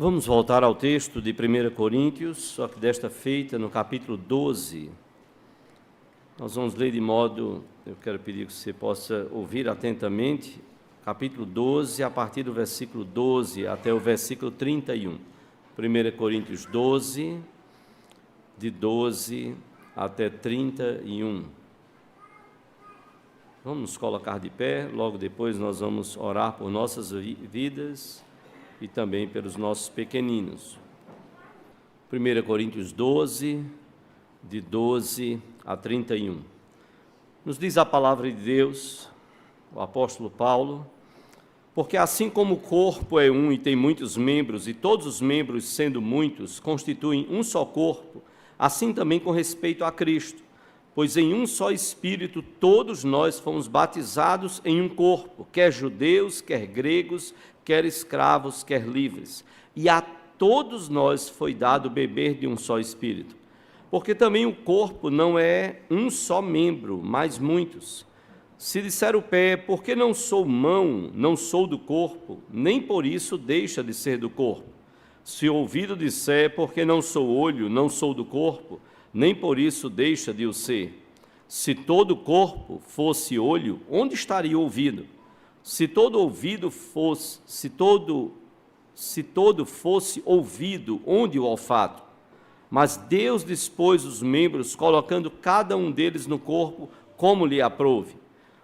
Vamos voltar ao texto de 1 Coríntios, só que desta feita no capítulo 12. Nós vamos ler de modo, eu quero pedir que você possa ouvir atentamente, capítulo 12, a partir do versículo 12 até o versículo 31. 1 Coríntios 12, de 12 até 31. Vamos nos colocar de pé, logo depois nós vamos orar por nossas vidas e também pelos nossos pequeninos. 1 Coríntios 12, de 12 a 31. Nos diz a palavra de Deus, o apóstolo Paulo: porque assim como o corpo é um e tem muitos membros, e todos os membros, sendo muitos, constituem um só corpo, assim também com respeito a Cristo. Pois em um só Espírito todos nós fomos batizados em um corpo, quer judeus, quer gregos, quer escravos, quer livres. E a todos nós foi dado beber de um só Espírito. Porque também o corpo não é um só membro, mas muitos. Se disser o pé, porque não sou mão, não sou do corpo, nem por isso deixa de ser do corpo. Se o ouvido disser, porque não sou olho, não sou do corpo, nem por isso deixa de o ser. Se todo o corpo fosse olho, onde estaria o ouvido? Se todo fosse ouvido, onde o olfato? Mas Deus dispôs os membros, colocando cada um deles no corpo, como lhe aprouve.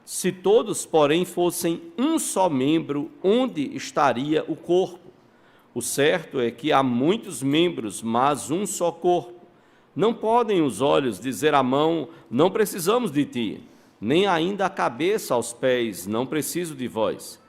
Se todos, porém, fossem um só membro, onde estaria o corpo? O certo é que há muitos membros, mas um só corpo. Não podem os olhos dizer à mão, não precisamos de ti, nem ainda a cabeça aos pés, não preciso de vós.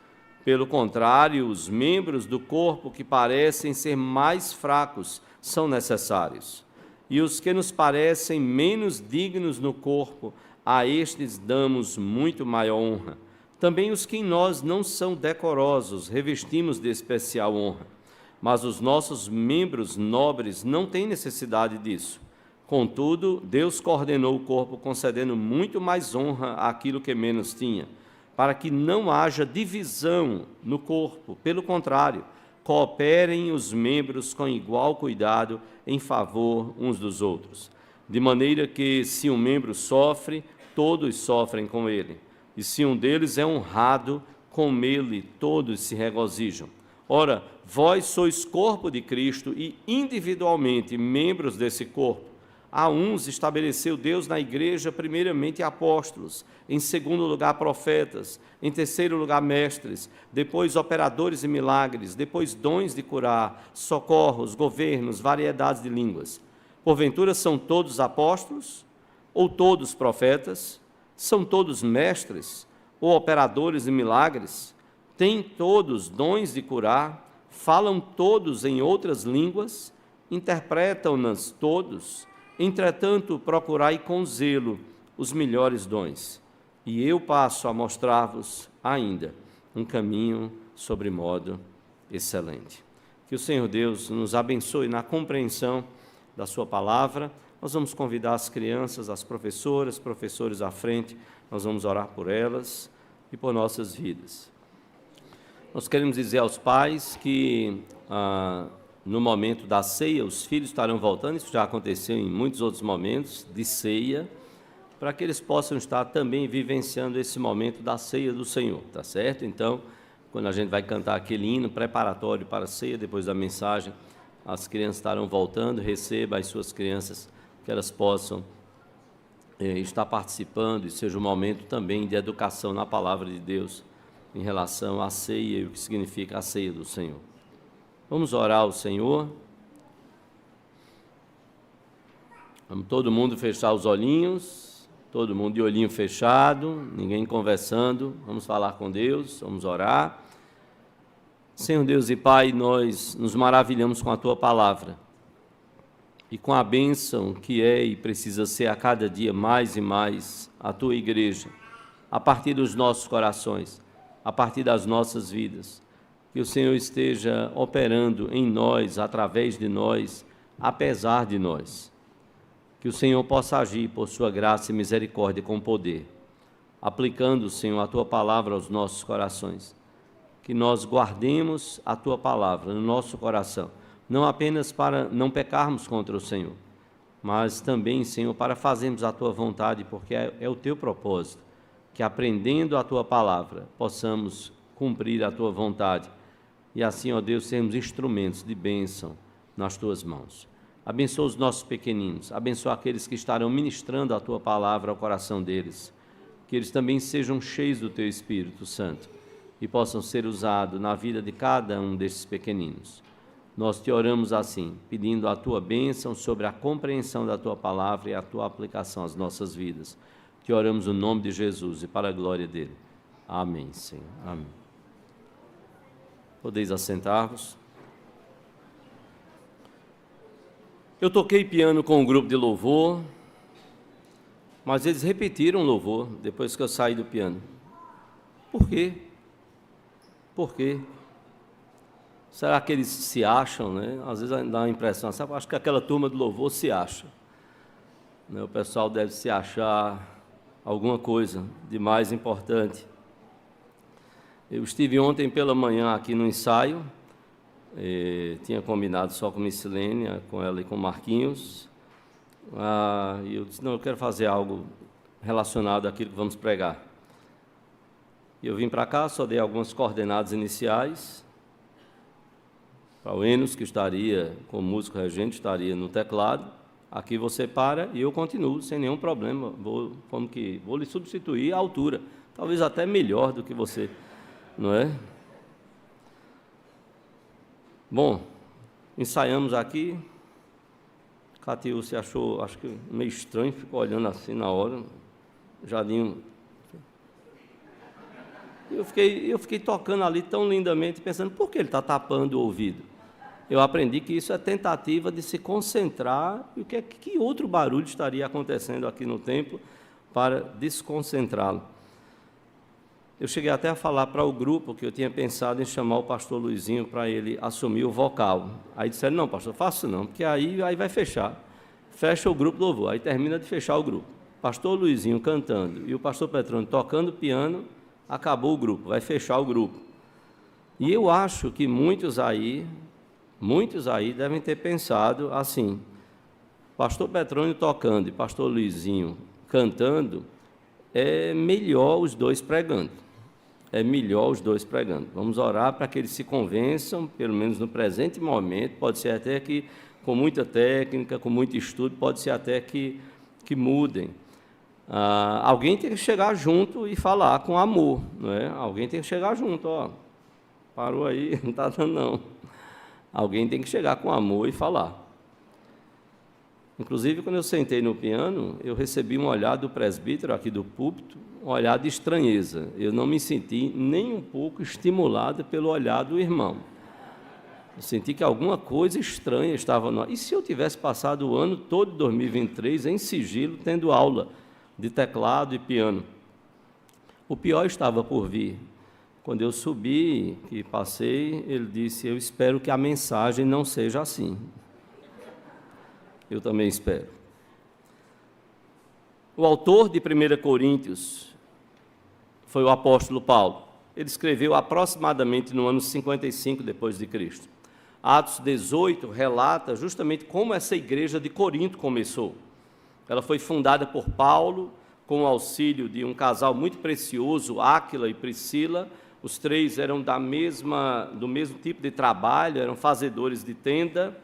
Pelo contrário, os membros do corpo que parecem ser mais fracos são necessários. E os que nos parecem menos dignos no corpo, a estes damos muito maior honra. Também os que em nós não são decorosos, revestimos de especial honra. Mas os nossos membros nobres não têm necessidade disso. Contudo, Deus coordenou o corpo, concedendo muito mais honra àquilo que menos tinha, para que não haja divisão no corpo. Pelo contrário, cooperem os membros com igual cuidado em favor uns dos outros. De maneira que, se um membro sofre, todos sofrem com ele. E se um deles é honrado, com ele todos se regozijam. Ora, vós sois corpo de Cristo e individualmente membros desse corpo. A uns estabeleceu Deus na igreja, primeiramente apóstolos, em segundo lugar profetas, em terceiro lugar mestres, depois operadores de milagres, depois dons de curar, socorros, governos, variedades de línguas. Porventura são todos apóstolos? Ou todos profetas? São todos mestres? Ou operadores de milagres? Têm todos dons de curar? Falam todos em outras línguas? Interpretam-nas todos? Entretanto, procurai com zelo os melhores dons, e eu passo a mostrar-vos ainda um caminho sobremodo excelente. Que o Senhor Deus nos abençoe na compreensão da sua palavra. Nós vamos convidar as crianças, as professoras, professores à frente, nós vamos orar por elas e por nossas vidas. Nós queremos dizer aos pais que no momento da ceia, os filhos estarão voltando, isso já aconteceu em muitos outros momentos de ceia, para que eles possam estar também vivenciando esse momento da ceia do Senhor, tá certo? Então, quando a gente vai cantar aquele hino preparatório para a ceia, depois da mensagem, as crianças estarão voltando, receba as suas crianças, que elas possam estar participando e seja um momento também de educação na palavra de Deus, em relação à ceia e o que significa a ceia do Senhor. Vamos orar ao Senhor. Vamos todo mundo fechar os olhinhos, todo mundo de olhinho fechado, ninguém conversando. Vamos falar com Deus, vamos orar. Senhor Deus e Pai, nós nos maravilhamos com a Tua palavra e com a bênção que é e precisa ser a cada dia mais e mais a Tua igreja, a partir dos nossos corações, a partir das nossas vidas. Que o Senhor esteja operando em nós, através de nós, apesar de nós. Que o Senhor possa agir por sua graça e misericórdia com poder, aplicando, Senhor, a Tua palavra aos nossos corações. que nós guardemos a Tua palavra no nosso coração, não apenas para não pecarmos contra o Senhor, mas também, Senhor, para fazermos a Tua vontade, porque é o Teu propósito, que aprendendo a Tua palavra, possamos cumprir a Tua vontade, e assim, ó Deus, sermos instrumentos de bênção nas Tuas mãos. Abençoa os nossos pequeninos, abençoa aqueles que estarão ministrando a Tua palavra ao coração deles, que eles também sejam cheios do Teu Espírito Santo e possam ser usados na vida de cada um desses pequeninos. Nós te oramos assim, pedindo a Tua bênção sobre a compreensão da Tua palavra e a Tua aplicação às nossas vidas. Te oramos no nome de Jesus e para a glória dele. Amém, Senhor. Amém. Podeis assentar-vos. Eu toquei piano com um grupo de louvor, mas eles repetiram o louvor depois que eu saí do piano. Por quê? Por quê? Será que eles se acham, né? Às vezes dá a impressão, sabe? Acho que aquela turma de louvor se acha, né? O pessoal deve se achar alguma coisa de mais importante. Eu estive ontem pela manhã aqui no ensaio, tinha combinado só com Missilênia, com ela e com Marquinhos, e eu disse, não, eu quero fazer algo relacionado àquilo que vamos pregar. E eu vim para cá, só dei algumas coordenadas iniciais, para o Enos, que estaria como músico regente, estaria no teclado. Aqui você para e eu continuo, sem nenhum problema, vou lhe substituir à altura, talvez até melhor do que você, não é? Bom, ensaiamos aqui, Catiu se achou, acho que meio estranho, ficou olhando assim na hora, Jadinho. Eu fiquei tocando ali tão lindamente, pensando, por que ele está tapando o ouvido? Eu aprendi que isso é tentativa de se concentrar, e que outro barulho estaria acontecendo aqui no templo para desconcentrá-lo. Eu cheguei até a falar para o grupo que eu tinha pensado em chamar o pastor Luizinho para ele assumir o vocal. Aí disseram, não, pastor, faça não, porque aí vai fechar. Fecha o grupo do louvor, aí termina de fechar o grupo. Pastor Luizinho cantando e o pastor Petrônio tocando piano, acabou o grupo, vai fechar o grupo. E eu acho que muitos aí devem ter pensado assim, pastor Petrônio tocando e pastor Luizinho cantando, é melhor os dois pregando. É melhor os dois pregando. Vamos orar para que eles se convençam, pelo menos no presente momento, pode ser até que com muita técnica, com muito estudo, pode ser até que mudem. Alguém tem que chegar junto e falar com amor, não é? Alguém tem que chegar junto, ó, parou aí, não está dando não. Alguém tem que chegar com amor e falar. Inclusive, quando eu sentei no piano, eu recebi um olhar do presbítero aqui do púlpito, um olhar de estranheza. Eu não me senti nem um pouco estimulado pelo olhar do irmão. Eu senti que alguma coisa estranha estava no ar. E se eu tivesse passado o ano todo de 2023 em sigilo, tendo aula de teclado e piano? O pior estava por vir. Quando eu subi e passei, ele disse, eu espero que a mensagem não seja assim. Eu também espero. O autor de 1 Coríntios foi o apóstolo Paulo. Ele escreveu aproximadamente no ano 55 depois de Cristo. Atos 18 relata justamente como essa igreja de Corinto começou. Ela foi fundada por Paulo, com o auxílio de um casal muito precioso, Áquila e Priscila. Os três eram do mesmo tipo de trabalho, eram fazedores de tenda.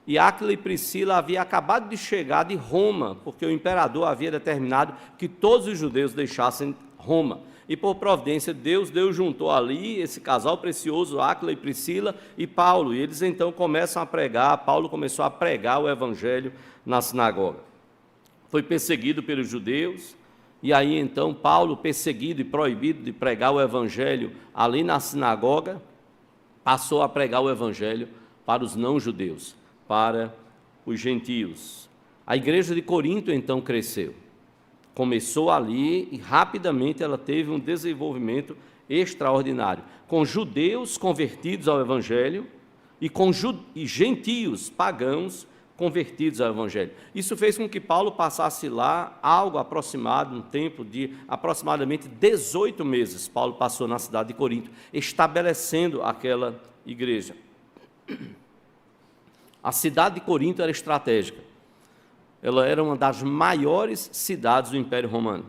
E Áquila e Priscila haviam acabado de chegar de Roma, porque o imperador havia determinado que todos os judeus deixassem Roma. E por providência de Deus juntou ali esse casal precioso, Áquila e Priscila e Paulo. E eles então começam a pregar, Paulo começou a pregar o evangelho na sinagoga. Foi perseguido pelos judeus, e aí então Paulo, perseguido e proibido de pregar o evangelho ali na sinagoga, passou a pregar o evangelho para os não-judeus, para os gentios. A igreja de Corinto então cresceu. Começou ali e rapidamente ela teve um desenvolvimento extraordinário, com judeus convertidos ao evangelho e com gentios pagãos convertidos ao Evangelho. Isso fez com que Paulo passasse lá algo aproximado, um tempo de aproximadamente 18 meses. Paulo passou na cidade de Corinto, estabelecendo aquela igreja. A cidade de Corinto era estratégica. Ela era uma das maiores cidades do Império Romano.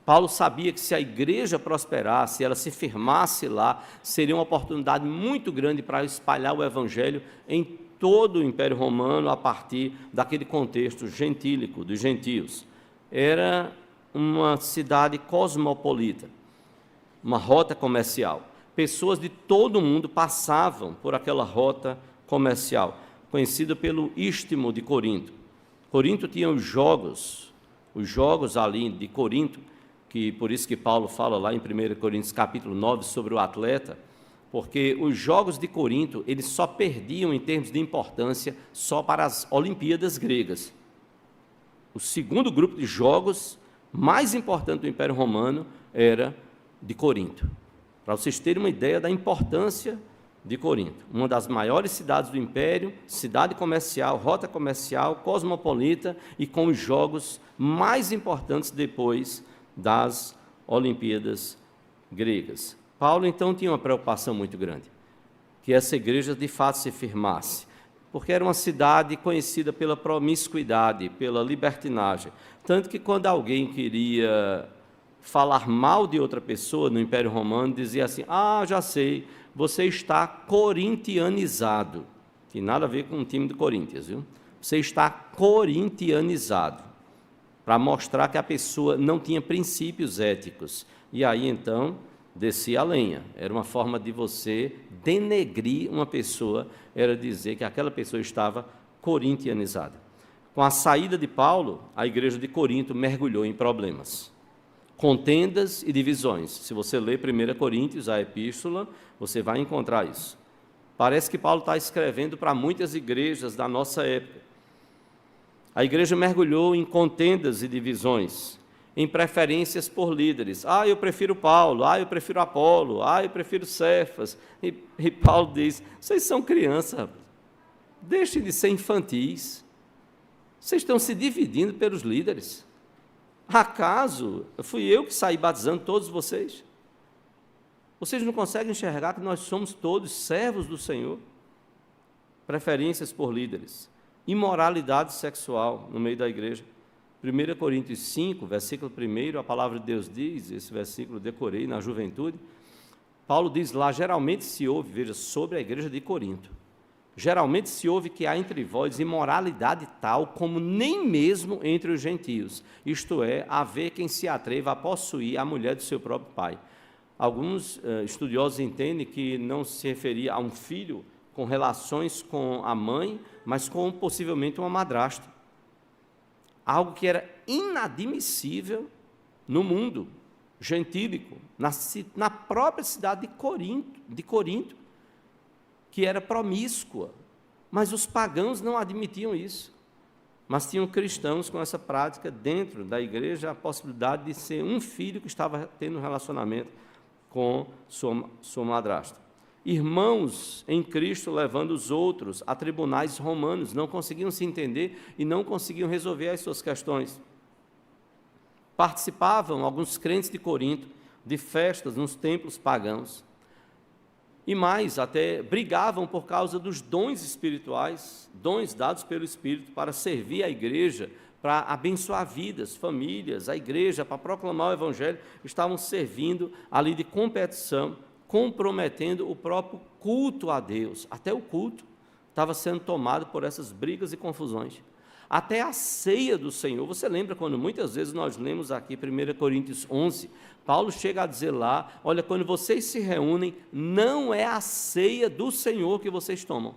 Paulo sabia que se a igreja prosperasse, ela se firmasse lá, seria uma oportunidade muito grande para espalhar o Evangelho em todo o Império Romano, a partir daquele contexto gentílico, dos gentios. Era uma cidade cosmopolita, uma rota comercial. Pessoas de todo o mundo passavam por aquela rota comercial, conhecida pelo Istmo de Corinto. Corinto tinha os jogos ali de Corinto, que por isso que Paulo fala lá em 1 Coríntios capítulo 9 sobre o atleta, porque os jogos de Corinto, eles só perdiam em termos de importância só para as Olimpíadas gregas. O segundo grupo de jogos mais importante do Império Romano era de Corinto. Para vocês terem uma ideia da importância de Corinto, uma das maiores cidades do Império, cidade comercial, rota comercial, cosmopolita e com os jogos mais importantes depois das Olimpíadas gregas. Paulo, então, tinha uma preocupação muito grande, que essa igreja, de fato, se firmasse, porque era uma cidade conhecida pela promiscuidade, pela libertinagem, tanto que quando alguém queria falar mal de outra pessoa no Império Romano, dizia assim: já sei, você está corintianizado, tem nada a ver com o time do Corinthians, viu? Você está corintianizado, para mostrar que a pessoa não tinha princípios éticos. E aí, então, descia a lenha. Era uma forma de você denegrir uma pessoa, era dizer que aquela pessoa estava corintianizada. Com a saída de Paulo, a igreja de Corinto mergulhou em problemas, contendas e divisões. Se você ler 1 Coríntios, a epístola, você vai encontrar isso. Parece que Paulo está escrevendo para muitas igrejas da nossa época. A igreja mergulhou em contendas e divisões, em preferências por líderes. Eu prefiro Paulo, eu prefiro Apolo, eu prefiro Cefas. E Paulo diz: vocês são crianças, deixem de ser infantis. Vocês estão se dividindo pelos líderes. Acaso fui eu que saí batizando todos vocês? Vocês não conseguem enxergar que nós somos todos servos do Senhor? Preferências por líderes. Imoralidade sexual no meio da igreja. 1 Coríntios 5, versículo 1, a palavra de Deus diz, esse versículo eu decorei na juventude, Paulo diz lá: geralmente se ouve, veja, sobre a igreja de Corinto, geralmente se ouve que há entre vós imoralidade tal como nem mesmo entre os gentios, isto é, haver quem se atreva a possuir a mulher do seu próprio pai. Alguns estudiosos entendem que não se referia a um filho com relações com a mãe, mas com possivelmente uma madrasta. Algo que era inadmissível no mundo gentílico, na própria cidade de Corinto, que era promíscua, mas os pagãos não admitiam isso. Mas tinham cristãos com essa prática dentro da igreja, a possibilidade de ser um filho que estava tendo um relacionamento com sua madrasta. Irmãos em Cristo levando os outros a tribunais romanos, não conseguiam se entender e não conseguiam resolver as suas questões. Participavam, alguns crentes de Corinto, de festas nos templos pagãos. E mais, até brigavam por causa dos dons espirituais, dons dados pelo Espírito para servir a igreja, para abençoar vidas, famílias, a igreja, para proclamar o Evangelho. Estavam servindo ali de competição, comprometendo o próprio culto a Deus. Até o culto estava sendo tomado por essas brigas e confusões. Até a ceia do Senhor. Você lembra quando muitas vezes nós lemos aqui 1 Coríntios 11, Paulo chega a dizer lá: olha, quando vocês se reúnem, não é a ceia do Senhor que vocês tomam.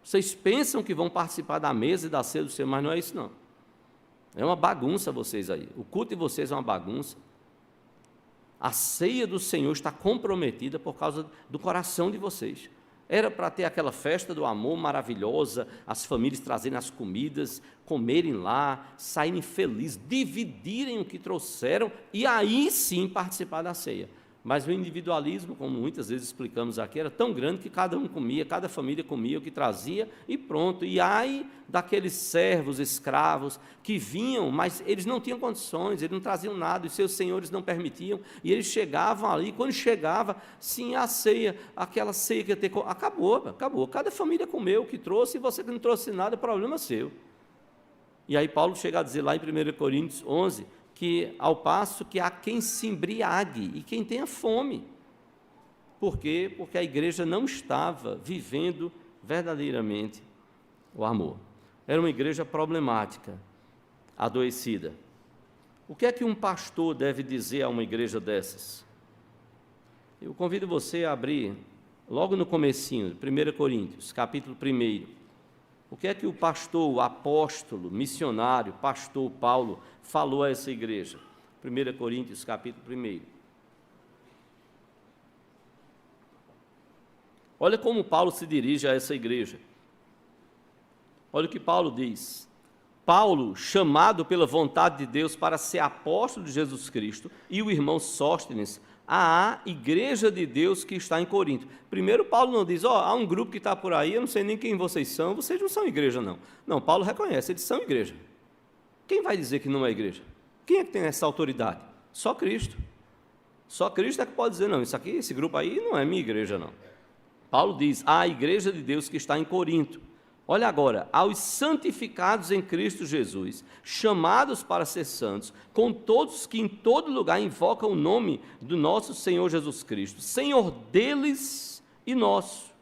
Vocês pensam que vão participar da mesa e da ceia do Senhor, mas não é isso não. É uma bagunça vocês aí. O culto de vocês é uma bagunça. A ceia do Senhor está comprometida por causa do coração de vocês. Era para ter aquela festa do amor maravilhosa, as famílias trazerem as comidas, comerem lá, saírem felizes, dividirem o que trouxeram e aí sim participar da ceia. Mas o individualismo, como muitas vezes explicamos aqui, era tão grande que cada um comia, cada família comia o que trazia e pronto. E ai daqueles servos, escravos, que vinham, mas eles não tinham condições, eles não traziam nada, os seus senhores não permitiam, e eles chegavam ali, quando chegava, sim, a ceia, aquela ceia que ia ter, acabou. Cada família comeu o que trouxe, e você que não trouxe nada, é problema seu. E aí Paulo chega a dizer lá em 1 Coríntios 11, que ao passo que há quem se embriague e quem tenha fome. Por quê? Porque a igreja não estava vivendo verdadeiramente o amor. Era uma igreja problemática, adoecida. O que é que um pastor deve dizer a uma igreja dessas? Eu convido você a abrir, logo no comecinho, 1 Coríntios, capítulo 1. O que é que o pastor, o apóstolo, missionário, pastor Paulo, falou a essa igreja? 1 Coríntios, capítulo 1. Olha como Paulo se dirige a essa igreja. Olha o que Paulo diz. Paulo, chamado pela vontade de Deus para ser apóstolo de Jesus Cristo, e o irmão Sóstenes, à igreja de Deus que está em Corinto. Primeiro, Paulo não diz, há um grupo que está por aí, eu não sei nem quem vocês não são igreja não. Não, Paulo reconhece, eles são igreja. Quem vai dizer que não é igreja? Quem é que tem essa autoridade? Só Cristo. Só Cristo é que pode dizer, não, esse grupo aí não é minha igreja não. Paulo diz, a igreja de Deus que está em Corinto. Olha agora, aos santificados em Cristo Jesus, chamados para ser santos, com todos que em todo lugar invocam o nome do nosso Senhor Jesus Cristo, Senhor deles e nosso.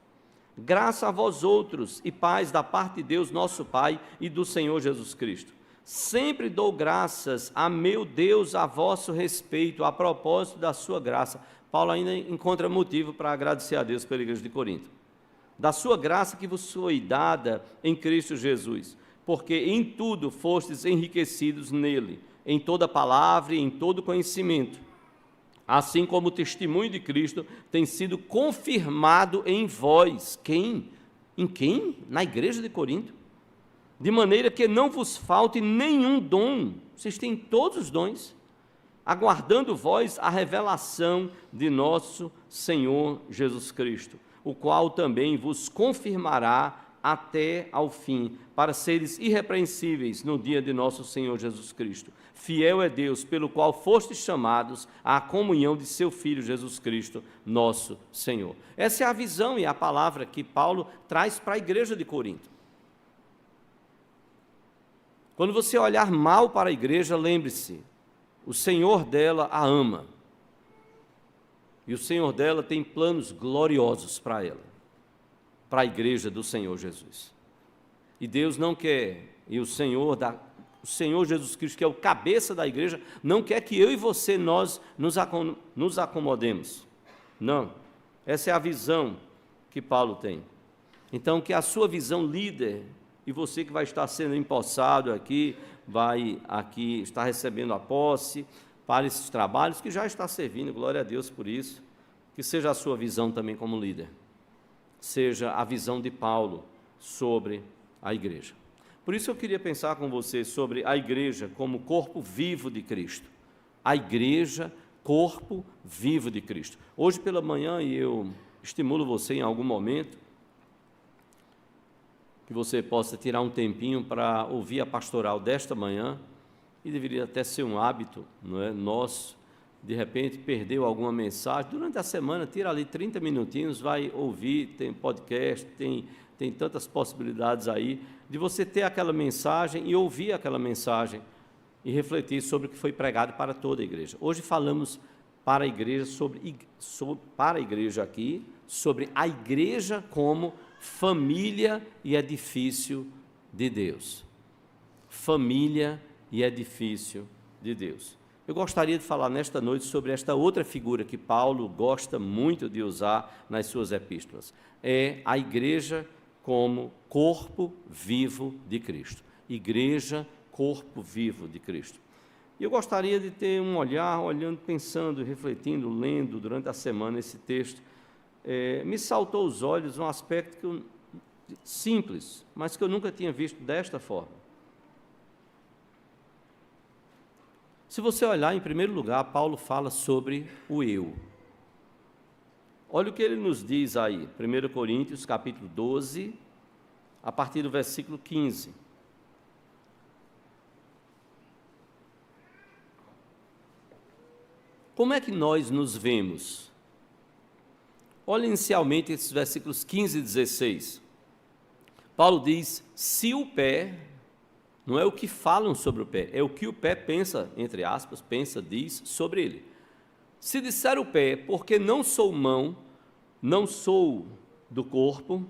Graça a vós outros e paz da parte de Deus nosso Pai e do Senhor Jesus Cristo. Sempre dou graças a meu Deus a vosso respeito, a propósito da sua graça. Paulo ainda encontra motivo para agradecer a Deus pela igreja de Corinto. Da sua graça que vos foi dada em Cristo Jesus, porque em tudo fostes enriquecidos nele, em toda palavra e em todo conhecimento, assim como o testemunho de Cristo tem sido confirmado em vós. Quem? Em quem? Na igreja de Corinto. De maneira que não vos falte nenhum dom, vocês têm todos os dons, aguardando vós a revelação de nosso Senhor Jesus Cristo, o qual também vos confirmará até ao fim, para seres irrepreensíveis no dia de nosso Senhor Jesus Cristo. Fiel é Deus, pelo qual fostes chamados à comunhão de seu Filho Jesus Cristo, nosso Senhor. Essa é a visão e a palavra que Paulo traz para a igreja de Corinto. Quando você olhar mal para a igreja, lembre-se, o Senhor dela a ama. E o Senhor dela tem planos gloriosos para ela, para a igreja do Senhor Jesus. E Deus não quer, e o Senhor Jesus Cristo, que é o cabeça da igreja, não quer que eu e você, nós nos acomodemos. Não, essa é a visão que Paulo tem. Então, que a sua visão líder, e você que vai estar sendo empossado aqui, vai aqui estar recebendo a posse, para esses trabalhos, que já está servindo, glória a Deus por isso, que seja a sua visão também como líder, seja a visão de Paulo sobre a igreja. Por isso eu queria pensar com você sobre a igreja como corpo vivo de Cristo, a igreja, corpo vivo de Cristo. Hoje pela manhã, e eu estimulo você em algum momento, que você possa tirar um tempinho para ouvir a pastoral desta manhã, e deveria até ser um hábito, não é, nosso, de repente perdeu alguma mensagem, durante a semana, tira ali 30 minutinhos, vai ouvir, tem podcast, tem tantas possibilidades aí, de você ter aquela mensagem e ouvir aquela mensagem, e refletir sobre o que foi pregado para toda a igreja. Hoje falamos para a igreja, para a igreja aqui, sobre a igreja como família e edifício de Deus. Família e edifício de Deus. Eu gostaria de falar nesta noite sobre esta outra figura que Paulo gosta muito de usar nas suas epístolas. É a igreja como corpo vivo de Cristo. Igreja, corpo vivo de Cristo. E eu gostaria de ter um olhar, olhando, pensando, refletindo, lendo durante a semana esse texto. Me saltou aos olhos um aspecto simples, mas que eu nunca tinha visto desta forma. Se você olhar, em primeiro lugar, Paulo fala sobre o eu. Olha o que ele nos diz aí, 1 Coríntios, capítulo 12, a partir do versículo 15. Como é que nós nos vemos? Olha inicialmente esses versículos 15 e 16. Paulo diz, se o pé, não é o que falam sobre o pé, é o que o pé pensa, entre aspas, pensa, diz sobre ele. Se disser o pé, porque não sou mão, não sou do corpo,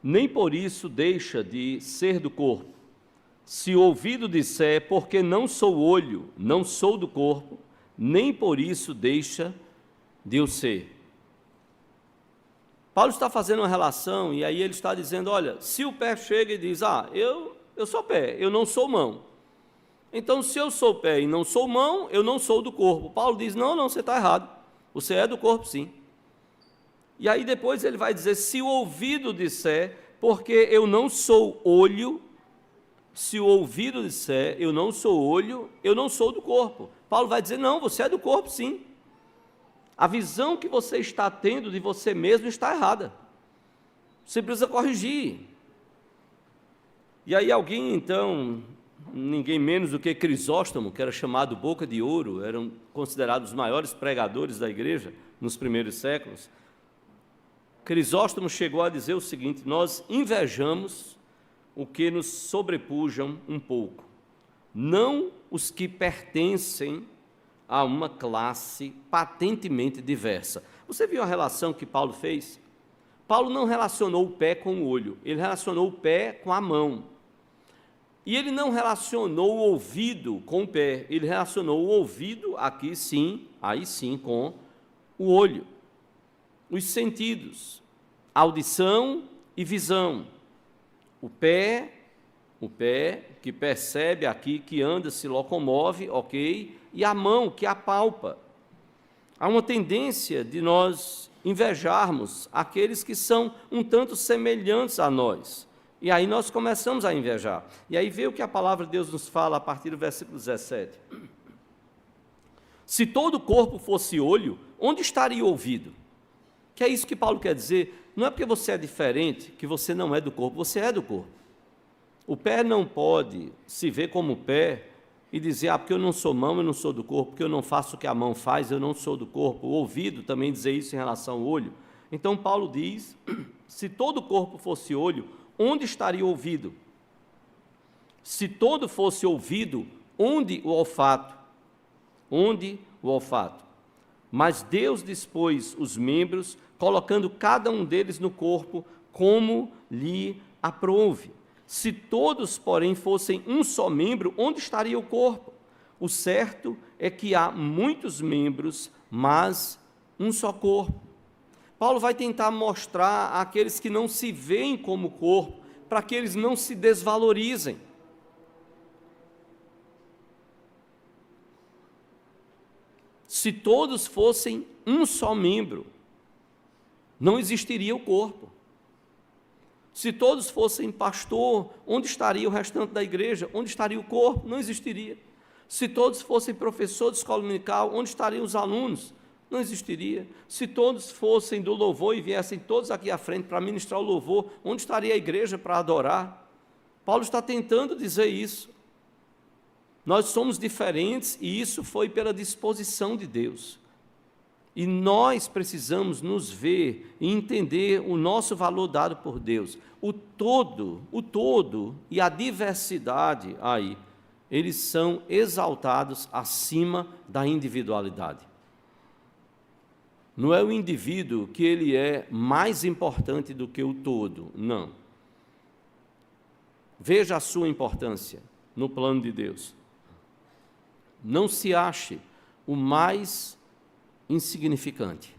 nem por isso deixa de ser do corpo. Se o ouvido disser, porque não sou olho, não sou do corpo, nem por isso deixa de o ser. Paulo está fazendo uma relação, e aí ele está dizendo, olha, se o pé chega e diz, eu sou pé, eu não sou mão. Então, se eu sou pé e não sou mão, eu não sou do corpo. Paulo diz, não, você está errado, você é do corpo sim. E aí depois ele vai dizer, se o ouvido disser, porque eu não sou olho, se o ouvido disser, eu não sou olho, eu não sou do corpo. Paulo vai dizer, não, você é do corpo sim. A visão que você está tendo de você mesmo está errada. Você precisa corrigir. E aí alguém, então, ninguém menos do que Crisóstomo, que era chamado Boca de Ouro, eram considerados os maiores pregadores da igreja nos primeiros séculos. Crisóstomo chegou a dizer o seguinte, nós invejamos o que nos sobrepujam um pouco, não os que pertencem a uma classe patentemente diversa. Você viu a relação que Paulo fez? Paulo não relacionou o pé com o olho, ele relacionou o pé com a mão. E ele não relacionou o ouvido com o pé, ele relacionou o ouvido, aqui sim, aí sim, com o olho. Os sentidos, audição e visão. O pé que percebe aqui, que anda, se locomove, ok, e a mão que apalpa. Há uma tendência de nós invejarmos aqueles que são um tanto semelhantes a nós. E aí nós começamos a invejar. E aí vê o que a palavra de Deus nos fala a partir do versículo 17. Se todo o corpo fosse olho, onde estaria o ouvido? Que é isso que Paulo quer dizer. Não é porque você é diferente que você não é do corpo, você é do corpo. O pé não pode se ver como pé e dizer, porque eu não sou mão, eu não sou do corpo, porque eu não faço o que a mão faz, eu não sou do corpo. O ouvido também dizer isso em relação ao olho. Então Paulo diz, se todo o corpo fosse olho, onde estaria o ouvido? Se todo fosse ouvido, onde o olfato? Onde o olfato? Mas Deus dispôs os membros, colocando cada um deles no corpo, como lhe aprouve. Se todos, porém, fossem um só membro, onde estaria o corpo? O certo é que há muitos membros, mas um só corpo. Paulo vai tentar mostrar àqueles que não se veem como corpo, para que eles não se desvalorizem. Se todos fossem um só membro, não existiria o corpo. Se todos fossem pastor, onde estaria o restante da igreja? Onde estaria o corpo? Não existiria. Se todos fossem professor de escola dominical, onde estariam os alunos? Não existiria. Se todos fossem do louvor e viessem todos aqui à frente para ministrar o louvor, onde estaria a igreja para adorar? Paulo está tentando dizer isso. Nós somos diferentes e isso foi pela disposição de Deus. E nós precisamos nos ver e entender o nosso valor dado por Deus. O todo e a diversidade aí, eles são exaltados acima da individualidade. Não é o indivíduo que ele é mais importante do que o todo, não. Veja a sua importância no plano de Deus. Não se ache o mais insignificante,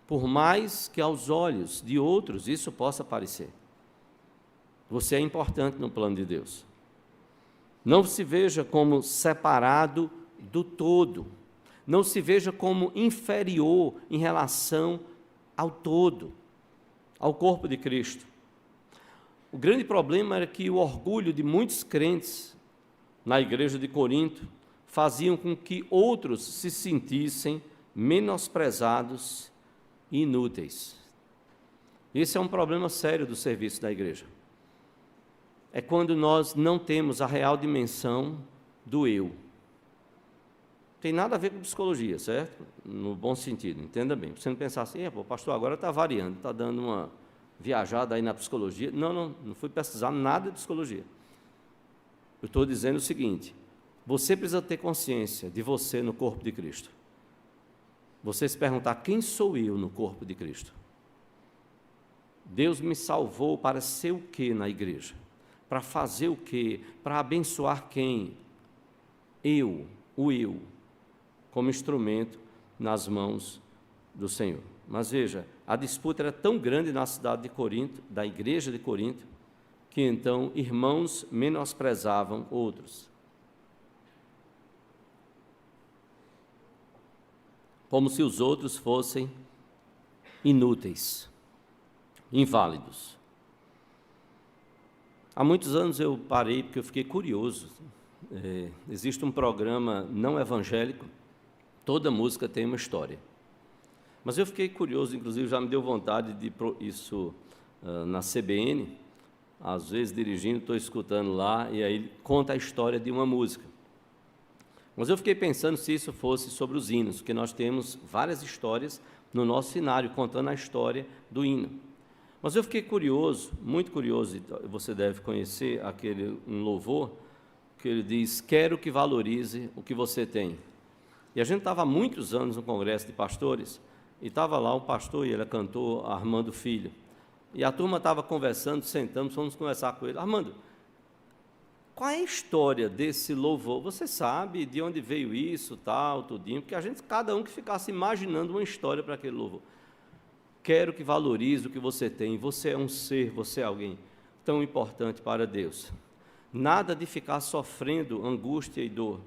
por mais que aos olhos de outros isso possa parecer. Você é importante no plano de Deus. Não se veja como separado do todo, não se veja como inferior em relação ao todo, ao corpo de Cristo. O grande problema era que o orgulho de muitos crentes na igreja de Corinto faziam com que outros se sentissem menosprezados inúteis. Esse é um problema sério do serviço da igreja. É quando nós não temos a real dimensão do eu. Tem nada a ver com psicologia, certo? No bom sentido, entenda bem. Você não pensar assim, pastor, agora está variando, está dando uma viajada aí na psicologia. Não fui pesquisar nada de psicologia. Eu estou dizendo o seguinte: você precisa ter consciência de você no corpo de Cristo. Você se perguntar, quem sou eu no corpo de Cristo? Deus me salvou para ser o quê na igreja? Para fazer o quê? Para abençoar quem? O eu, como instrumento nas mãos do Senhor. Mas veja, a disputa era tão grande na cidade de Corinto, da igreja de Corinto, que então irmãos menosprezavam outros. Como se os outros fossem inúteis, inválidos. Há muitos anos eu parei porque eu fiquei curioso. Existe um programa não evangélico, toda música tem uma história. Mas eu fiquei curioso, inclusive já me deu vontade de isso na CBN, às vezes dirigindo, estou escutando lá, e aí conta a história de uma música. Mas eu fiquei pensando se isso fosse sobre os hinos, porque nós temos várias histórias no nosso cenário, contando a história do hino. Mas eu fiquei curioso, muito curioso, e você deve conhecer um louvor, que ele diz, quero que valorize o que você tem. E a gente estava há muitos anos no congresso de pastores, e estava lá o pastor, e ele é cantor, Armando Filho. E a turma estava conversando, sentamos, fomos conversar com ele. Armando, qual é a história desse louvor? Você sabe de onde veio isso, tal, tudinho? Porque cada um que ficasse imaginando uma história para aquele louvor. Quero que valorize o que você tem. Você é um ser, você é alguém tão importante para Deus. Nada de ficar sofrendo angústia e dor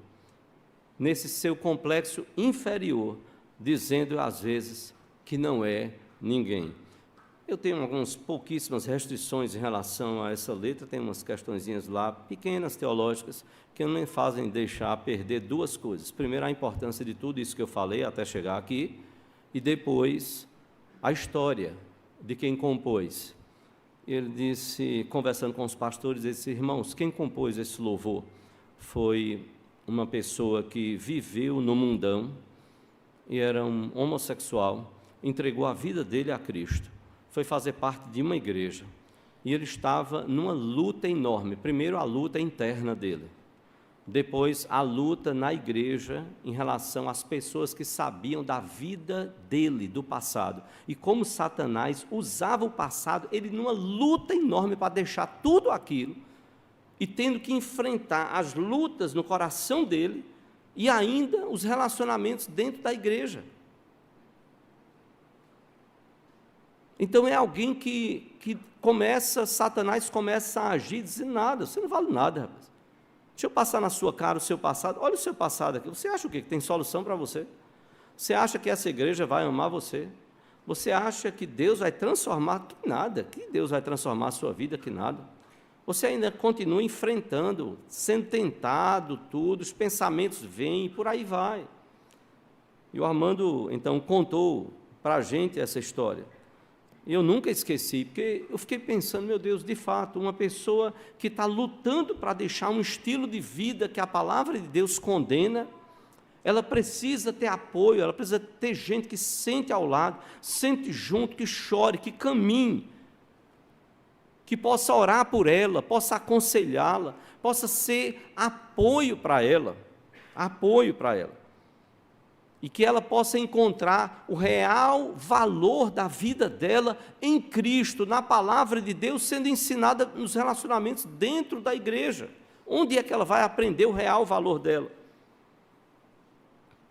nesse seu complexo inferior, dizendo às vezes que não é ninguém. Eu tenho algumas pouquíssimas restrições em relação a essa letra, tem umas questõezinhas lá, pequenas, teológicas, que não me fazem deixar perder duas coisas. Primeiro, a importância de tudo isso que eu falei até chegar aqui, e depois, a história de quem compôs. Ele disse, conversando com os pastores, ele disse, irmãos, quem compôs esse louvor foi uma pessoa que viveu no mundão, e era um homossexual, entregou a vida dele a Cristo. Foi fazer parte de uma igreja, e ele estava numa luta enorme. Primeiro, a luta interna dele, depois a luta na igreja em relação às pessoas que sabiam da vida dele, do passado, e como Satanás usava o passado, ele numa luta enorme para deixar tudo aquilo, e tendo que enfrentar as lutas no coração dele, e ainda os relacionamentos dentro da igreja. Então é alguém que Satanás começa a agir, dizendo nada, você não vale nada, rapaz. Deixa eu passar na sua cara o seu passado, olha o seu passado aqui, você acha o quê? Que tem solução para você? Você acha que essa igreja vai amar você? Você acha que Deus vai transformar? Que nada, que Deus vai transformar a sua vida? Que nada. Você ainda continua enfrentando, sendo tentado, tudo, os pensamentos vêm e por aí vai. E o Armando, então, contou para a gente essa história. E eu nunca esqueci, porque eu fiquei pensando, meu Deus, de fato, uma pessoa que está lutando para deixar um estilo de vida que a palavra de Deus condena, ela precisa ter apoio, ela precisa ter gente que sente ao lado, sente junto, que chore, que caminhe, que possa orar por ela, possa aconselhá-la, possa ser apoio para ela, e que ela possa encontrar o real valor da vida dela em Cristo, na palavra de Deus, sendo ensinada nos relacionamentos dentro da igreja. Onde é que ela vai aprender o real valor dela?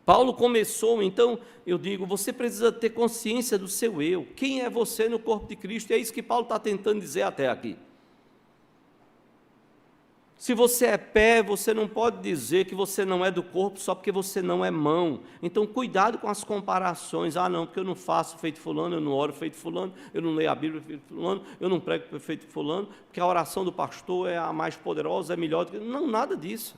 Paulo começou, então, eu digo, você precisa ter consciência do seu eu. Quem é você no corpo de Cristo? E é isso que Paulo está tentando dizer até aqui. Se você é pé, você não pode dizer que você não é do corpo só porque você não é mão. Então, cuidado com as comparações. Ah, não, porque eu não faço feito fulano, eu não oro feito fulano, eu não leio a Bíblia feito fulano, eu não prego feito fulano, porque a oração do pastor é a mais poderosa, é melhor do que... Não, nada disso.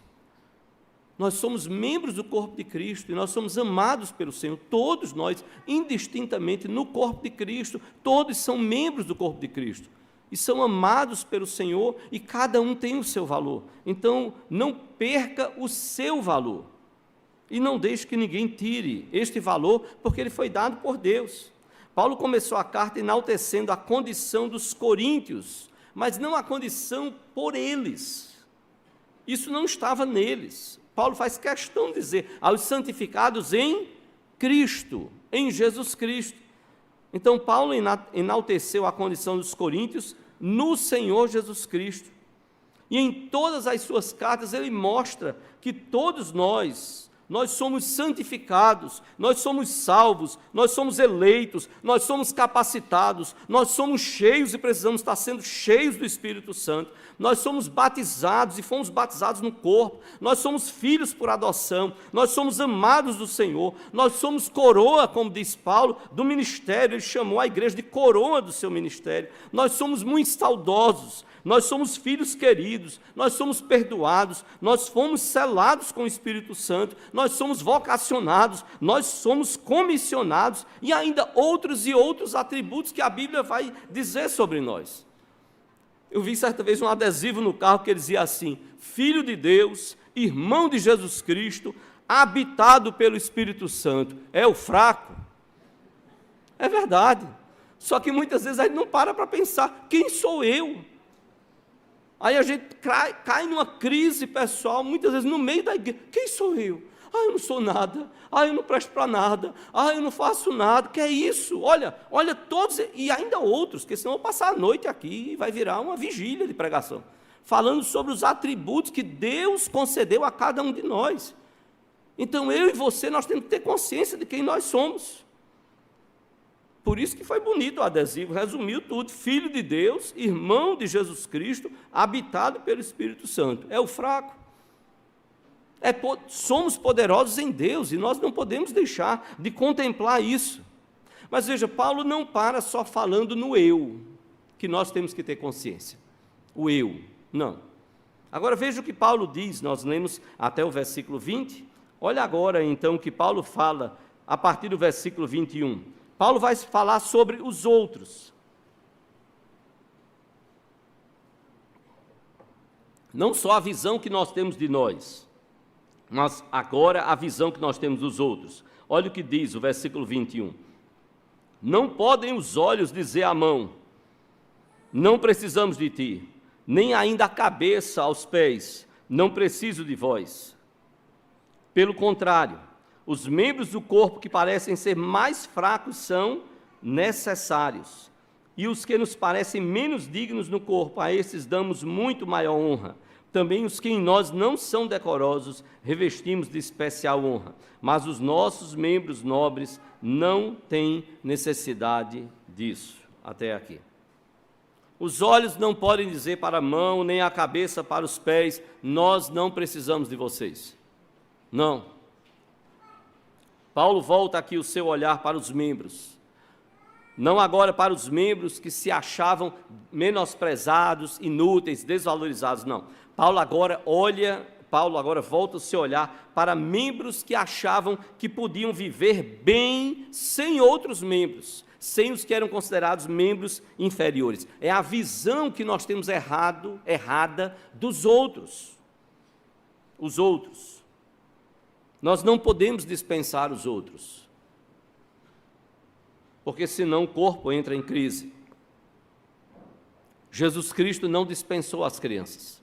Nós somos membros do corpo de Cristo e nós somos amados pelo Senhor. Todos nós, indistintamente, no corpo de Cristo, todos são membros do corpo de Cristo e são amados pelo Senhor, e cada um tem o seu valor. Então, não perca o seu valor e não deixe que ninguém tire este valor, porque ele foi dado por Deus. Paulo começou a carta enaltecendo a condição dos coríntios, mas não a condição por eles. Isso não estava neles. Paulo faz questão de dizer aos santificados em Cristo, em Jesus Cristo. Então, Paulo enalteceu a condição dos coríntios no Senhor Jesus Cristo. E em todas as suas cartas ele mostra que todos nós somos santificados, nós somos salvos, nós somos eleitos, nós somos capacitados, nós somos cheios e precisamos estar sendo cheios do Espírito Santo, nós somos batizados e fomos batizados no corpo, nós somos filhos por adoção, nós somos amados do Senhor, nós somos coroa, como diz Paulo, do ministério. Ele chamou a igreja de coroa do seu ministério. Nós somos muito saudosos, nós somos filhos queridos, nós somos perdoados, nós fomos selados com o Espírito Santo, nós somos vocacionados, nós somos comissionados, e ainda outros e outros atributos que a Bíblia vai dizer sobre nós. Eu vi certa vez um adesivo no carro que dizia assim: Filho de Deus, irmão de Jesus Cristo, habitado pelo Espírito Santo. É o fraco? É verdade. Só que muitas vezes a gente não para pensar: quem sou eu? Aí a gente cai numa crise pessoal, muitas vezes no meio da igreja. Quem sou eu? Eu não sou nada. Eu não presto para nada. Eu não faço nada. Que é isso? Olha todos, e ainda outros, que senão eu vou passar a noite aqui e vai virar uma vigília de pregação, falando sobre os atributos que Deus concedeu a cada um de nós. Então eu e você, nós temos que ter consciência de quem nós somos. Por isso que foi bonito o adesivo, resumiu tudo: Filho de Deus, irmão de Jesus Cristo, habitado pelo Espírito Santo. É o fraco? Somos poderosos em Deus e nós não podemos deixar de contemplar isso. Mas veja, Paulo não para só falando no eu, que nós temos que ter consciência. O eu, não. Agora veja o que Paulo diz, nós lemos até o versículo 20. Olha agora então o que Paulo fala a partir do versículo 21. Paulo vai falar sobre os outros. Não só a visão que nós temos de nós, mas agora a visão que nós temos dos outros. Olha o que diz o versículo 21. Não podem os olhos dizer à mão: não precisamos de ti, nem ainda a cabeça aos pés: não preciso de vós. Pelo contrário, os membros do corpo que parecem ser mais fracos são necessários, e os que nos parecem menos dignos no corpo, a esses damos muito maior honra. Também os que em nós não são decorosos, revestimos de especial honra, mas os nossos membros nobres não têm necessidade disso. Até aqui. Os olhos não podem dizer para a mão, nem a cabeça para os pés: nós não precisamos de vocês. Não. Paulo volta aqui o seu olhar para os membros, não agora para os membros que se achavam menosprezados, inúteis, desvalorizados, não. Paulo agora volta o seu olhar para membros que achavam que podiam viver bem sem outros membros, sem os que eram considerados membros inferiores. É a visão que nós temos errada dos outros. Os outros. Nós não podemos dispensar os outros, porque senão o corpo entra em crise. Jesus Cristo não dispensou as crianças.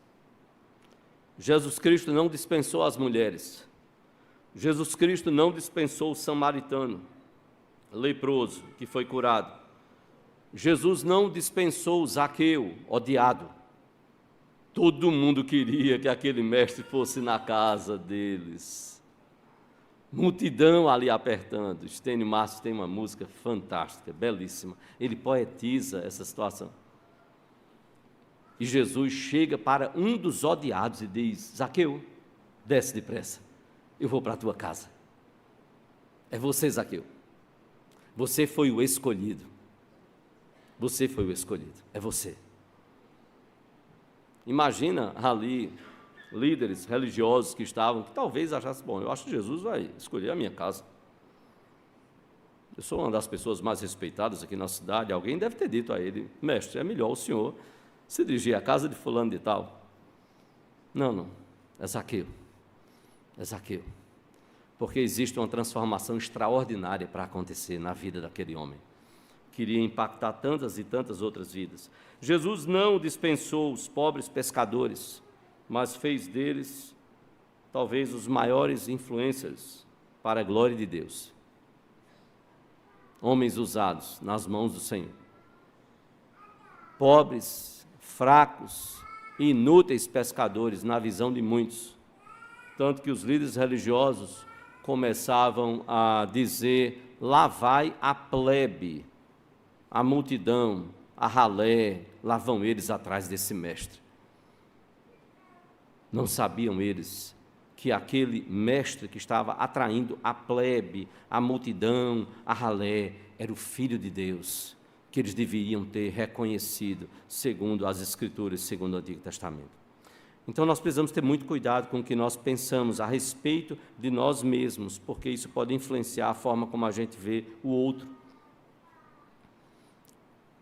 Jesus Cristo não dispensou as mulheres. Jesus Cristo não dispensou o samaritano leproso que foi curado. Jesus não dispensou o Zaqueu, odiado. Todo mundo queria que aquele mestre fosse na casa deles. Multidão ali apertando. Estênio Márcio tem uma música fantástica, belíssima. Ele poetiza essa situação. E Jesus chega para um dos odiados e diz: Zaqueu, desce depressa, eu vou para a tua casa. É você, Zaqueu. Você foi o escolhido. Você foi o escolhido. É você. Imagina ali líderes religiosos que estavam, que talvez achassem, bom, eu acho que Jesus vai escolher a minha casa. Eu sou uma das pessoas mais respeitadas aqui na cidade, alguém deve ter dito a ele, mestre, é melhor o senhor se dirigir à casa de fulano de tal. Não, é Zaqueu, porque existe uma transformação extraordinária para acontecer na vida daquele homem. Queria impactar tantas e tantas outras vidas. Jesus não dispensou os pobres pescadores, mas fez deles talvez os maiores influencers para a glória de Deus. Homens usados nas mãos do Senhor. Pobres, fracos e inúteis pescadores na visão de muitos. Tanto que os líderes religiosos começavam a dizer, lá vai a plebe, a multidão, a ralé, lá vão eles atrás desse mestre. Não sabiam eles que aquele mestre que estava atraindo a plebe, a multidão, a ralé, era o Filho de Deus, que eles deveriam ter reconhecido, segundo as Escrituras, segundo o Antigo Testamento. Então nós precisamos ter muito cuidado com o que nós pensamos a respeito de nós mesmos, porque isso pode influenciar a forma como a gente vê o outro.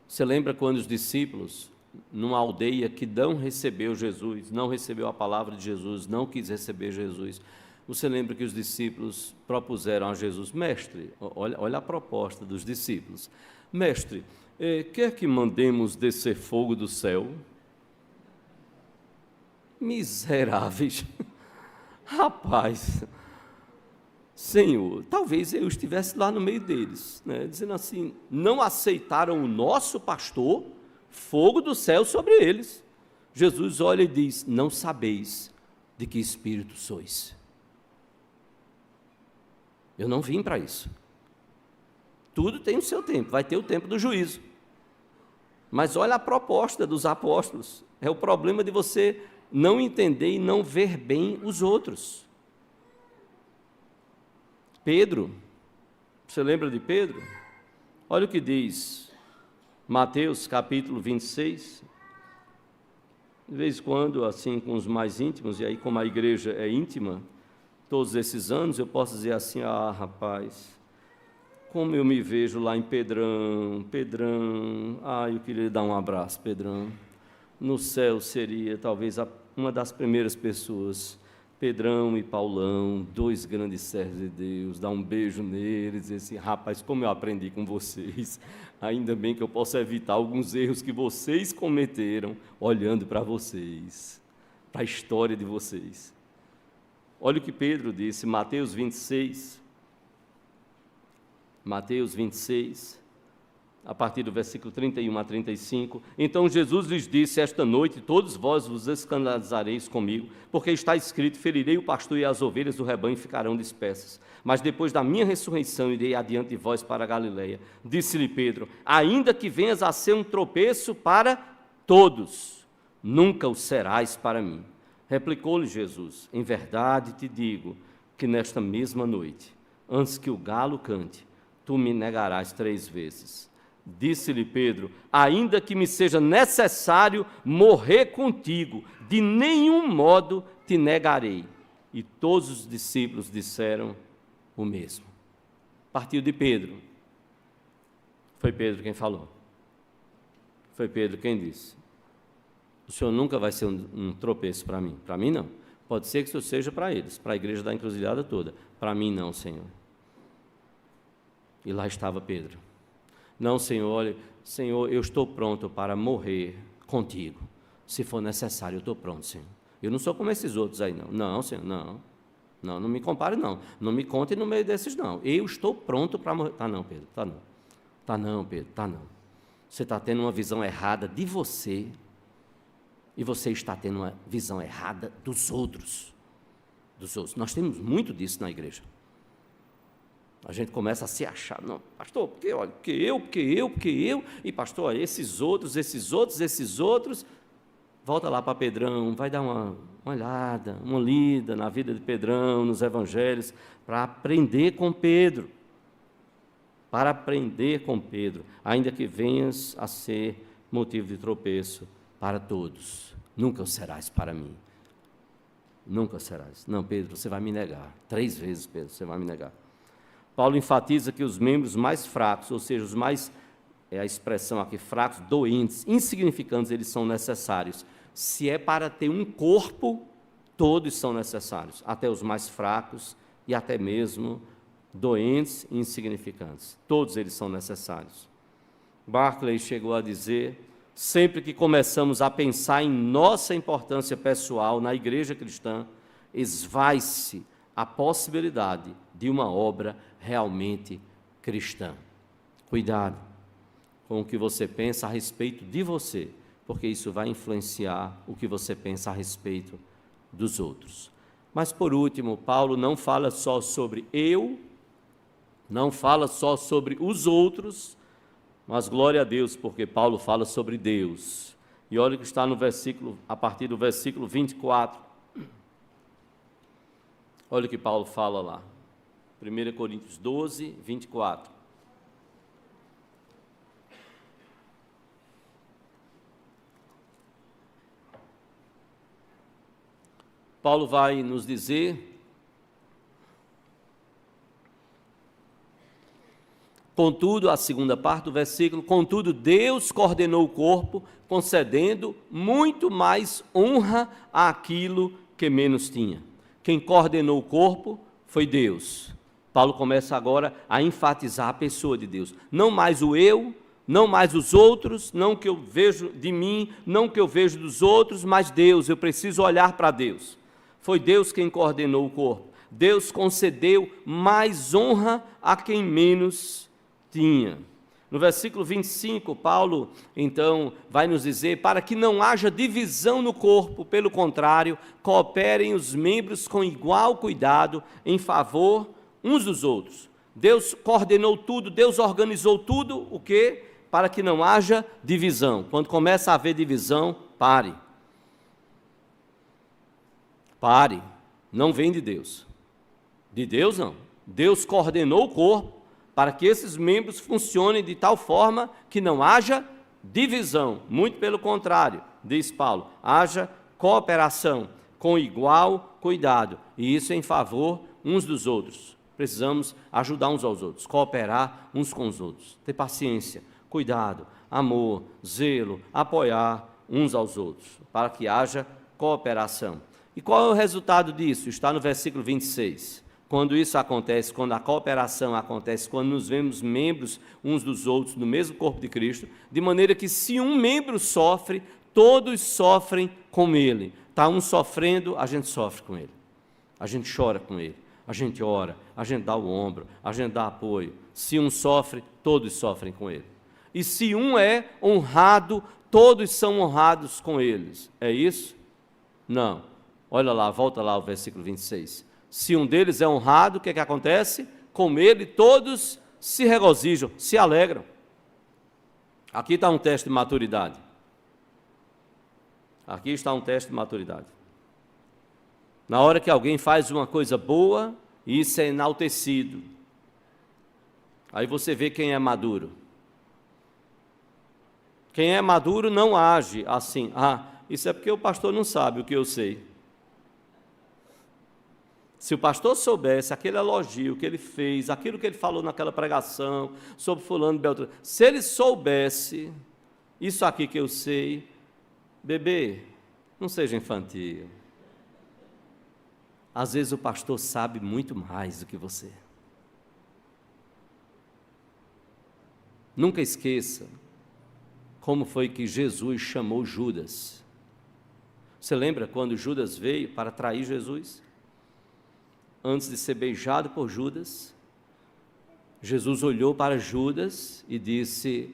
Você lembra quando os discípulos, numa aldeia que não recebeu Jesus, não recebeu a palavra de Jesus, não quis receber Jesus, você lembra que os discípulos propuseram a Jesus, mestre, olha a proposta dos discípulos, mestre, quer que mandemos descer fogo do céu? Miseráveis, rapaz, Senhor, talvez eu estivesse lá no meio deles, né, dizendo assim, não aceitaram o nosso pastor, fogo do céu sobre eles. Jesus olha e diz, não sabeis de que espírito sois. Eu não vim para isso. Tudo tem o seu tempo, vai ter o tempo do juízo. Mas olha a proposta dos apóstolos, é o problema de você não entender e não ver bem os outros. Pedro, você lembra de Pedro? Olha o que diz Mateus capítulo 26, de vez em quando, assim, com os mais íntimos, e aí como a igreja é íntima, todos esses anos, eu posso dizer assim, rapaz, como eu me vejo lá em Pedrão, eu queria dar um abraço, Pedrão, no céu seria talvez uma das primeiras pessoas, Pedrão e Paulão, dois grandes servos de Deus, dar um beijo neles, dizer assim, rapaz, como eu aprendi com vocês, ainda bem que eu posso evitar alguns erros que vocês cometeram, olhando para vocês, para a história de vocês. Olha o que Pedro disse, Mateus 26, a partir do versículo 31 a 35, então Jesus lhes disse, esta noite todos vós vos escandalizareis comigo, porque está escrito, ferirei o pastor e as ovelhas do rebanho ficarão dispersas, mas depois da minha ressurreição irei adiante de vós para a Galileia. Disse-lhe Pedro, ainda que venhas a ser um tropeço para todos, nunca o serás para mim. Replicou-lhe Jesus, em verdade te digo, que nesta mesma noite, antes que o galo cante, tu me negarás 3 vezes. Disse-lhe Pedro, ainda que me seja necessário morrer contigo, de nenhum modo te negarei. E todos os discípulos disseram o mesmo. Partiu de Pedro. Foi Pedro quem falou. Foi Pedro quem disse. O Senhor nunca vai ser um tropeço para mim. Para mim não. Pode ser que isso seja para eles, para a igreja da encruzilhada toda. Para mim não, Senhor. E lá estava Pedro. Não, Senhor, olha, Senhor, eu estou pronto para morrer contigo. Se for necessário, eu estou pronto, Senhor. Eu não sou como esses outros aí, não. Não, Senhor, não. Não me compare, não. Não me conte no meio desses, não. Eu estou pronto para morrer. Tá não, Pedro, tá não. Tá não, Pedro, tá não. Você está tendo uma visão errada de você e você está tendo uma visão errada dos outros. Nós temos muito disso na igreja. A gente começa a se achar, não, pastor, porque eu, e pastor, esses outros, volta lá para Pedrão, vai dar uma olhada, uma lida na vida de Pedrão, nos evangelhos, para aprender com Pedro, ainda que venhas a ser motivo de tropeço para todos, nunca o serás para mim. Nunca serás. Não, Pedro, você vai me negar. 3 vezes, Pedro, você vai me negar. Paulo enfatiza que os membros mais fracos, ou seja, os mais, a expressão aqui, fracos, doentes, insignificantes, eles são necessários. Se é para ter um corpo, todos são necessários, até os mais fracos e até mesmo doentes e insignificantes. Todos eles são necessários. Barclay chegou a dizer: sempre que começamos a pensar em nossa importância pessoal na igreja cristã, esvai-se a possibilidade de uma obra realmente cristã. Cuidado com o que você pensa a respeito de você, porque isso vai influenciar o que você pensa a respeito dos outros. Mas, por último, Paulo não fala só sobre eu, não fala só sobre os outros, mas glória a Deus, porque Paulo fala sobre Deus. E olha o que está no versículo, a partir do versículo 24. Olha o que Paulo fala lá. 1 Coríntios 12, 24. Paulo vai nos dizer: contudo, a segunda parte do versículo, contudo, Deus coordenou o corpo, concedendo muito mais honra àquilo que menos tinha. Quem coordenou o corpo foi Deus. Paulo começa agora a enfatizar a pessoa de Deus. Não mais o eu, não mais os outros, não o que eu vejo de mim, não o que eu vejo dos outros, mas Deus. Eu preciso olhar para Deus. Foi Deus quem coordenou o corpo. Deus concedeu mais honra a quem menos tinha. No versículo 25, Paulo, então, vai nos dizer: para que não haja divisão no corpo, pelo contrário, cooperem os membros com igual cuidado em favor uns dos outros. Deus coordenou tudo, Deus organizou tudo, o quê? Para que não haja divisão. Quando começa a haver divisão, pare. Pare, não vem de Deus. De Deus não. Deus coordenou o corpo para que esses membros funcionem de tal forma que não haja divisão. Muito pelo contrário, diz Paulo, haja cooperação com igual cuidado, e isso em favor uns dos outros. Precisamos ajudar uns aos outros, cooperar uns com os outros, ter paciência, cuidado, amor, zelo, apoiar uns aos outros, para que haja cooperação. E qual é o resultado disso? Está no versículo 26. Quando isso acontece, quando a cooperação acontece, quando nos vemos membros uns dos outros no mesmo corpo de Cristo, de maneira que se um membro sofre, todos sofrem com ele. Está um sofrendo, a gente sofre com ele. A gente chora com ele. A gente ora, a gente dá o ombro, a gente dá apoio. Se um sofre, todos sofrem com ele. E se um é honrado, todos são honrados com eles. É isso? Não. Olha lá, volta lá ao versículo 26. Se um deles é honrado, o que acontece? Com ele todos se regozijam, se alegram. Aqui está um teste de maturidade. Aqui está um teste de maturidade. Na hora que alguém faz uma coisa boa, isso é enaltecido. Aí você vê quem é maduro. Quem é maduro não age assim. Isso é porque o pastor não sabe o que eu sei. Se o pastor soubesse aquele elogio que ele fez, aquilo que ele falou naquela pregação sobre fulano, Beltrano, se ele soubesse isso aqui que eu sei, bebê, não seja infantil. Às vezes o pastor sabe muito mais do que você. Nunca esqueça como foi que Jesus chamou Judas. Você lembra quando Judas veio para trair Jesus? Antes de ser beijado por Judas, Jesus olhou para Judas e disse: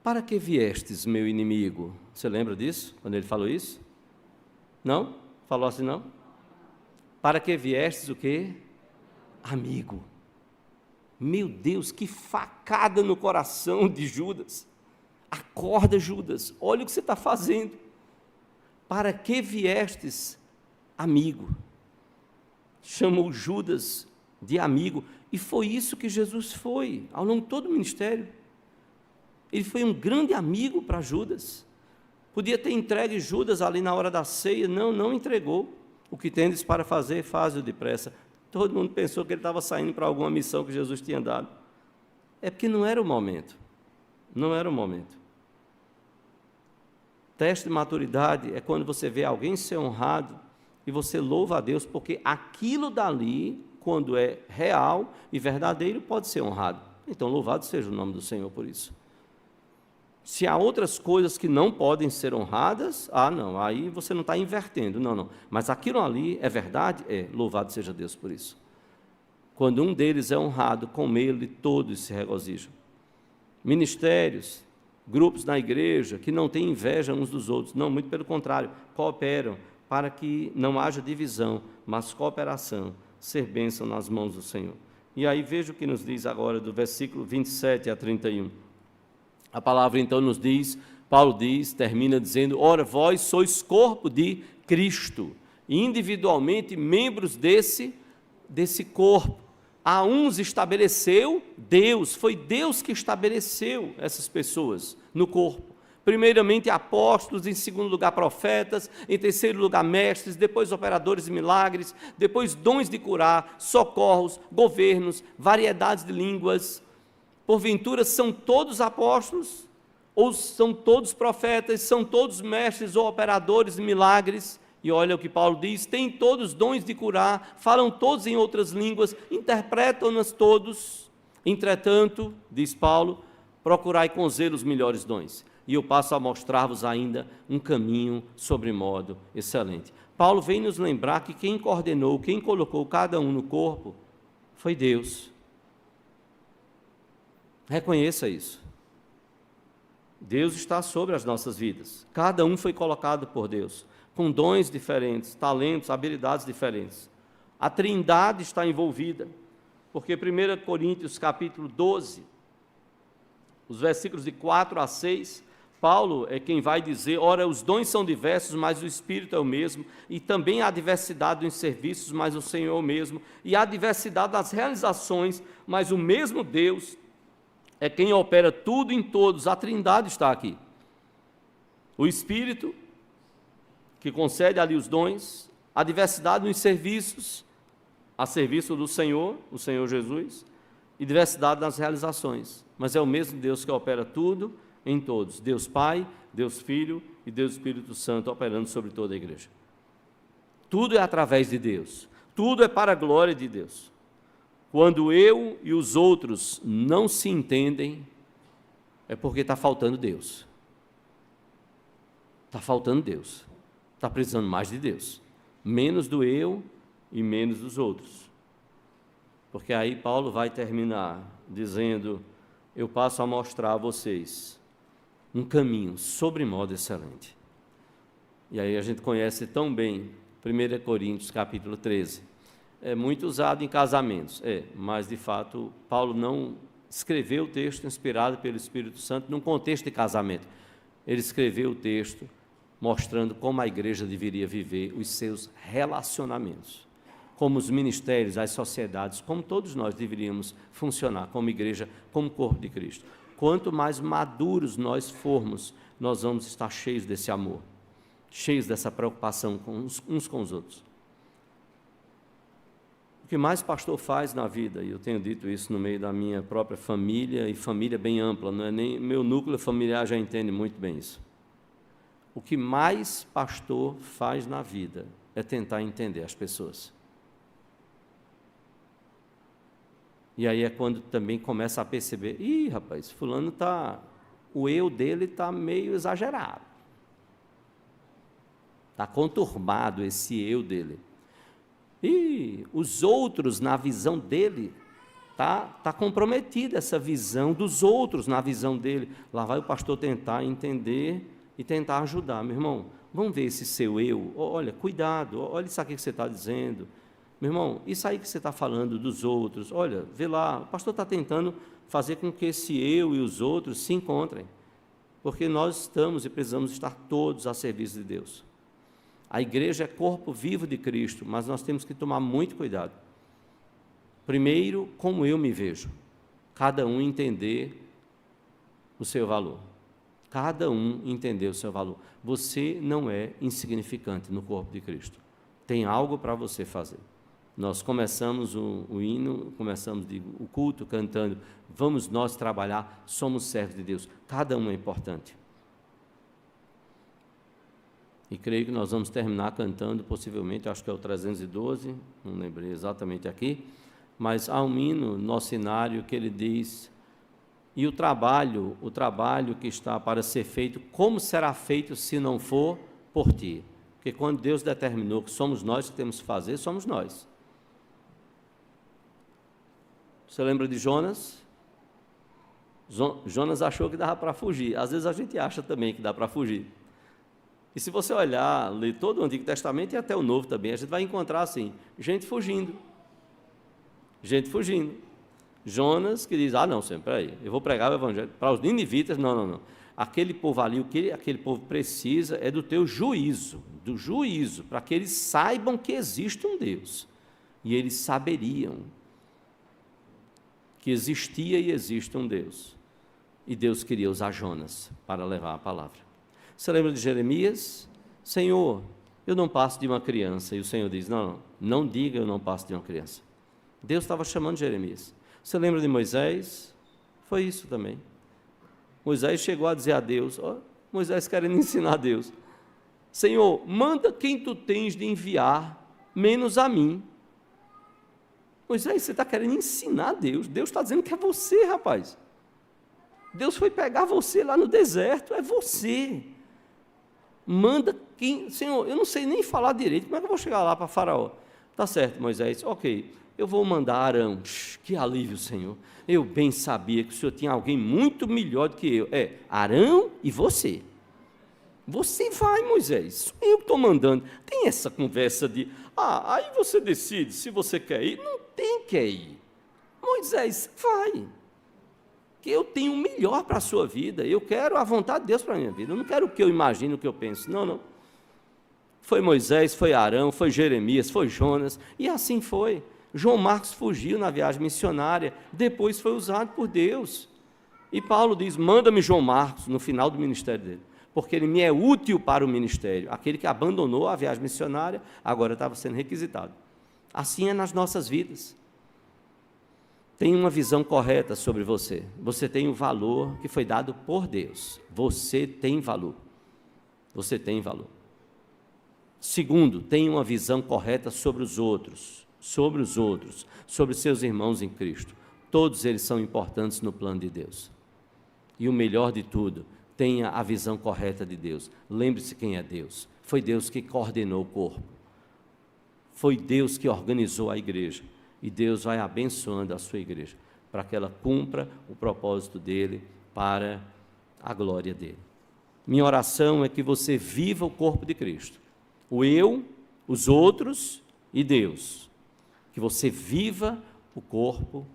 para que viestes, meu inimigo? Você lembra disso, quando ele falou isso? Não? Falou assim não? Para que viestes o quê? Amigo. Meu Deus, que facada no coração de Judas. Acorda, Judas, olha o que você está fazendo. Para que viestes, amigo? Chamou Judas de amigo, e foi isso que Jesus foi, ao longo de todo o ministério. Ele foi um grande amigo para Judas. Podia ter entregue Judas ali na hora da ceia, não entregou. O que tendes para fazer, faze-o depressa. Todo mundo pensou que ele estava saindo para alguma missão que Jesus tinha dado. É porque não era o momento. Não era o momento. Teste de maturidade é quando você vê alguém ser honrado e você louva a Deus, porque aquilo dali, quando é real e verdadeiro, pode ser honrado. Então, louvado seja o nome do Senhor por isso. Se há outras coisas que não podem ser honradas, não, aí você não está invertendo, não. Mas aquilo ali é verdade? Louvado seja Deus por isso. Quando um deles é honrado, com ele todos se regozijam. Ministérios, grupos na igreja que não têm inveja uns dos outros, não, muito pelo contrário, cooperam para que não haja divisão, mas cooperação, ser bênção nas mãos do Senhor. E aí veja o que nos diz agora do versículo 27 a 31. A palavra então nos diz, Paulo diz, termina dizendo, ora vós sois corpo de Cristo, individualmente membros desse corpo. A uns estabeleceu Deus, foi Deus que estabeleceu essas pessoas no corpo. Primeiramente apóstolos, em segundo lugar profetas, em terceiro lugar mestres, depois operadores de milagres, depois dons de curar, socorros, governos, variedades de línguas. Porventura são todos apóstolos, ou são todos profetas, são todos mestres ou operadores de milagres? E olha o que Paulo diz, têm todos dons de curar, falam todos em outras línguas, interpretam-nas todos. Entretanto, diz Paulo, procurai com zelo os melhores dons. E eu passo a mostrar-vos ainda um caminho sobremodo excelente. Paulo vem nos lembrar que quem coordenou, quem colocou cada um no corpo, foi Deus. Reconheça isso. Deus está sobre as nossas vidas. Cada um foi colocado por Deus, com dons diferentes, talentos, habilidades diferentes. A Trindade está envolvida, porque 1 Coríntios capítulo 12, os versículos de 4 a 6, Paulo é quem vai dizer, ora, os dons são diversos, mas o Espírito é o mesmo, e também há diversidade nos serviços, mas o Senhor é o mesmo, e há diversidade nas realizações, mas o mesmo Deus é quem opera tudo em todos. A Trindade está aqui. O Espírito, que concede ali os dons, a diversidade nos serviços, a serviço do Senhor, o Senhor Jesus, e diversidade nas realizações. Mas é o mesmo Deus que opera tudo em todos. Deus Pai, Deus Filho e Deus Espírito Santo operando sobre toda a igreja. Tudo é através de Deus. Tudo é para a glória de Deus. Quando eu e os outros não se entendem, é porque está faltando Deus. Está faltando Deus. Está precisando mais de Deus. Menos do eu e menos dos outros. Porque aí Paulo vai terminar dizendo, eu passo a mostrar a vocês um caminho sobremodo excelente. E aí a gente conhece tão bem 1 Coríntios capítulo 13. É muito usado em casamentos, mas de fato Paulo não escreveu o texto inspirado pelo Espírito Santo num contexto de casamento. Ele escreveu o texto mostrando como a igreja deveria viver os seus relacionamentos, como os ministérios, as sociedades, como todos nós deveríamos funcionar como igreja, como corpo de Cristo. Quanto mais maduros nós formos, nós vamos estar cheios desse amor, cheios dessa preocupação uns com os outros. O que mais pastor faz na vida, e eu tenho dito isso no meio da minha própria família, e família bem ampla, não é nem meu núcleo familiar já entende muito bem isso. O que mais pastor faz na vida é tentar entender as pessoas. E aí é quando também começa a perceber, rapaz, fulano o eu dele está meio exagerado. Está conturbado esse eu dele. E os outros, na visão dele, está comprometida essa visão dos outros na visão dele. Lá vai o pastor tentar entender e tentar ajudar. Meu irmão, vamos ver esse seu eu. Olha, cuidado, olha isso aqui que você está dizendo. Meu irmão, isso aí que você está falando dos outros, olha, vê lá, o pastor está tentando fazer com que esse eu e os outros se encontrem. Porque nós estamos e precisamos estar todos a serviço de Deus. A igreja é corpo vivo de Cristo, mas nós temos que tomar muito cuidado. Primeiro, como eu me vejo. Cada um entender o seu valor. Cada um entender o seu valor. Você não é insignificante no corpo de Cristo. tem algo para você fazer. Nós começamos o hino, o culto cantando, vamos nós trabalhar, somos servos de Deus, cada um é importante. E creio que nós vamos terminar cantando, possivelmente, acho que é o 312, não lembrei exatamente aqui, mas há um hino no nosso cenário que ele diz, e o trabalho que está para ser feito, como será feito se não for por ti? Porque quando Deus determinou que somos nós que temos que fazer, somos nós. Você lembra de Jonas? Jonas achou que dava para fugir. Às vezes a gente acha também que dá para fugir. E se você olhar, ler todo o Antigo Testamento e até o Novo também, a gente vai encontrar assim, gente fugindo. Gente fugindo. Jonas que diz, não, Senhor, peraí, eu vou pregar o evangelho para os ninivitas, não. Aquele povo ali, o que aquele povo precisa é do teu juízo, para que eles saibam que existe um Deus. E eles saberiam que existia e existe um Deus. E Deus queria usar Jonas para levar a palavra. Você lembra de Jeremias? Senhor, eu não passo de uma criança. E o Senhor diz, não diga eu não passo de uma criança. Deus estava chamando Jeremias. Você lembra de Moisés? Foi isso também. Moisés chegou a dizer a Deus, Moisés querendo ensinar a Deus, Senhor, manda quem tu tens de enviar, menos a mim. Moisés, você está querendo ensinar a Deus. Deus está dizendo que é você, rapaz. Deus foi pegar você lá no deserto, é você. Manda quem... Senhor, eu não sei nem falar direito, como é que eu vou chegar lá para Faraó? Tá certo, Moisés, ok, eu vou mandar Arão. Que alívio, Senhor. Eu bem sabia que o Senhor tinha alguém muito melhor do que eu. Arão e você. Você vai, Moisés, sou eu que estou mandando. Tem essa conversa de, aí você decide se você quer ir. Não tem que ir. Moisés, vai. Que eu tenho o melhor para a sua vida. Eu quero a vontade de Deus para a minha vida. Eu não quero o que eu imagino, o que eu penso. Não. Foi Moisés, foi Arão, foi Jeremias, foi Jonas. E assim foi. João Marcos fugiu na viagem missionária. Depois foi usado por Deus. E Paulo diz, manda-me João Marcos no final do ministério dele. Porque ele me é útil para o ministério. Aquele que abandonou a viagem missionária, agora estava sendo requisitado. Assim é nas nossas vidas. Tenha uma visão correta sobre você. Você tem o valor que foi dado por Deus. Você tem valor. Você tem valor. Segundo, tenha uma visão correta sobre os outros. Sobre seus irmãos em Cristo. Todos eles são importantes no plano de Deus. E o melhor de tudo, tenha a visão correta de Deus. Lembre-se quem é Deus. Foi Deus que coordenou o corpo. Foi Deus que organizou a igreja. E Deus vai abençoando a sua igreja, para que ela cumpra o propósito dele, para a glória dele. Minha oração é que você viva o corpo de Cristo. O eu, os outros e Deus. Que você viva o corpo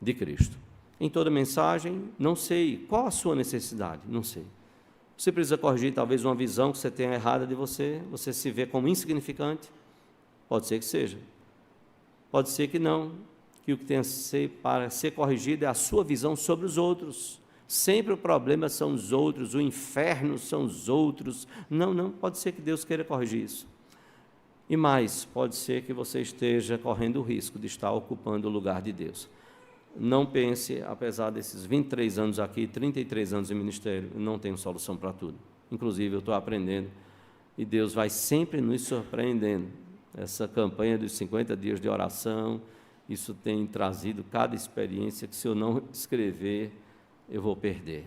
de Cristo. Em toda mensagem, não sei qual a sua necessidade, não sei. Você precisa corrigir talvez uma visão que você tenha errada de você se vê como insignificante, pode ser que seja. Pode ser que não, que o que tem para ser corrigido é a sua visão sobre os outros. Sempre o problema são os outros, o inferno são os outros. Não, pode ser que Deus queira corrigir isso. E mais, pode ser que você esteja correndo o risco de estar ocupando o lugar de Deus. Não pense, apesar desses 23 anos aqui, 33 anos de ministério, eu não tenho solução para tudo. Inclusive, eu estou aprendendo, e Deus vai sempre nos surpreendendo. Essa campanha dos 50 dias de oração, isso tem trazido cada experiência que, se eu não escrever, eu vou perder.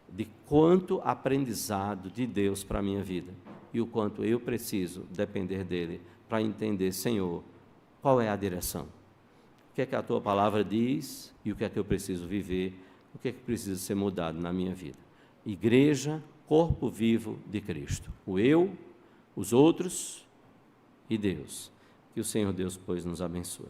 De quanto aprendizado de Deus para a minha vida, e o quanto eu preciso depender dEle para entender, Senhor, qual é a direção? O que é que a Tua palavra diz, e o que é que eu preciso viver, o que é que precisa ser mudado na minha vida? Igreja, corpo vivo de Cristo. O eu, os outros e Deus. Que o Senhor Deus, pois, nos abençoe.